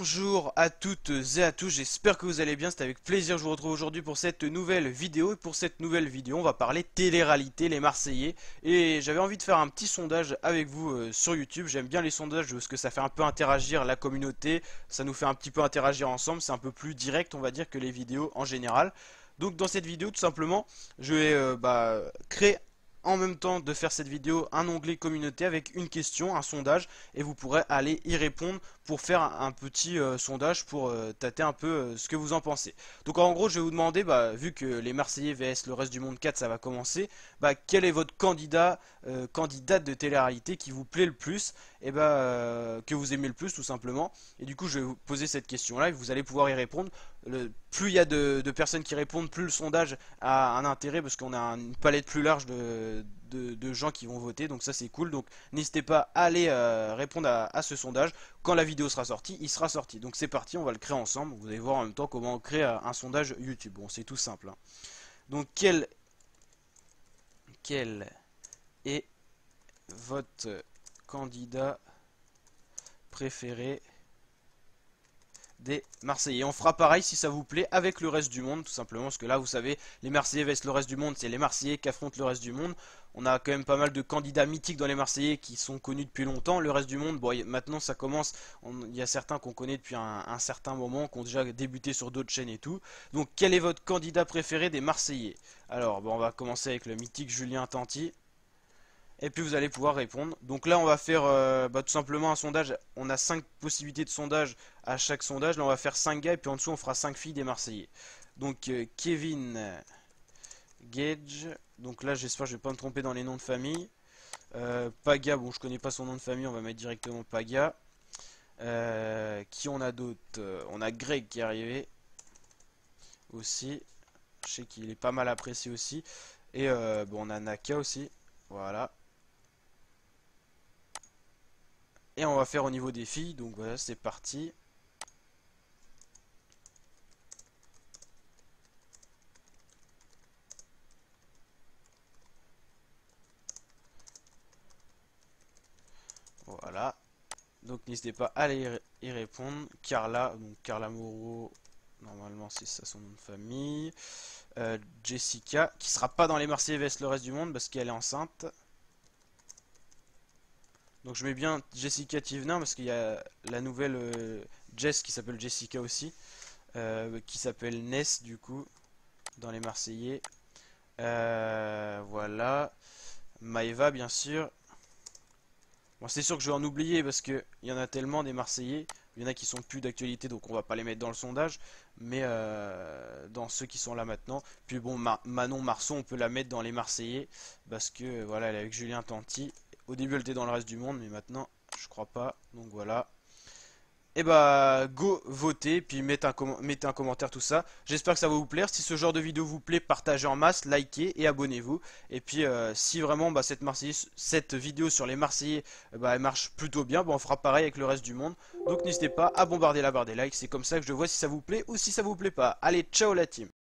Bonjour à toutes et à tous, j'espère que vous allez bien, c'est avec plaisir que je vous retrouve aujourd'hui pour cette nouvelle vidéo. Et pour cette nouvelle vidéo, on va parler télé-réalité, les Marseillais. Et j'avais envie de faire un petit sondage avec vous sur YouTube. J'aime bien les sondages parce que ça fait un peu interagir la communauté, ça nous fait un petit peu interagir ensemble, c'est un peu plus direct on va dire que les vidéos en général. Donc dans cette vidéo tout simplement, je vais créer en même temps de faire cette vidéo un onglet communauté avec une question, un sondage, et vous pourrez aller y répondre pour faire un petit sondage pour tâter un peu ce que vous en pensez. Donc en gros je vais vous demander, vu que les Marseillais vs le reste du monde 4 ça va commencer, quel est votre candidat, candidate de télé-réalité qui vous plaît le plus, et que vous aimez le plus tout simplement. Et du coup je vais vous poser cette question là et vous allez pouvoir y répondre. Plus il y a de personnes qui répondent, plus le sondage a un intérêt parce qu'on a une palette plus large de gens qui vont voter, donc ça c'est cool. Donc n'hésitez pas à aller répondre à ce sondage. Quand la vidéo sera sortie, il sera sorti. Donc c'est parti, on va le créer ensemble. Vous allez voir en même temps comment on crée un sondage YouTube. Bon, c'est tout simple, hein. Donc quel est votre candidat préféré des Marseillais? On fera pareil si ça vous plaît avec le reste du monde, tout simplement, parce que là vous savez, les Marseillais vs le reste du monde, c'est les Marseillais qui affrontent le reste du monde. On a quand même pas mal de candidats mythiques dans les Marseillais qui sont connus depuis longtemps. Le reste du monde, bon, maintenant ça commence, il y a certains qu'on connaît depuis un certain moment, qui ont déjà débuté sur d'autres chaînes et tout. Donc quel est votre candidat préféré des Marseillais? Alors bon, on va commencer avec le mythique Julien Tanti. Et puis vous allez pouvoir répondre. Donc là on va faire tout simplement un sondage. On a 5 possibilités de sondage à chaque sondage. Là on va faire 5 gars et puis en dessous on fera 5 filles des Marseillais. Donc Kevin Gage. Donc là j'espère que je vais pas me tromper dans les noms de famille. Paga, bon je connais pas son nom de famille, on va mettre directement Paga. Qui on a d'autres? On a Greg qui est arrivé aussi. Je sais qu'il est pas mal apprécié aussi. Et bon on a Naka aussi. Voilà. Et on va faire au niveau des filles, donc voilà, c'est parti. Voilà. Donc n'hésitez pas à aller y répondre. Carla, donc Carla Moreau, normalement c'est ça son nom de famille. Jessica, qui sera pas dans les Marseillais vs le reste du monde parce qu'elle est enceinte. Donc je mets bien Jessica Thivenin parce qu'il y a la nouvelle Jess qui s'appelle Jessica aussi. Qui s'appelle Ness du coup dans les Marseillais. Voilà. Maeva bien sûr. Bon, c'est sûr que je vais en oublier parce que il y en a tellement des Marseillais. Il y en a qui sont plus d'actualité donc on va pas les mettre dans le sondage. Mais dans ceux qui sont là maintenant. Puis bon, Manon Marceau on peut la mettre dans les Marseillais. Parce que voilà, elle est avec Julien Tanti. Au début elle était dans le reste du monde mais maintenant je crois pas. Donc voilà. Et go voter, puis mettez un commentaire, tout ça. J'espère que ça va vous plaire. Si ce genre de vidéo vous plaît, partagez en masse, likez et abonnez-vous. Et puis si vraiment cette vidéo sur les Marseillais elle marche plutôt bien, on fera pareil avec le reste du monde. Donc n'hésitez pas à bombarder la barre des likes. C'est comme ça que je vois si ça vous plaît ou si ça vous plaît pas. Allez, ciao la team!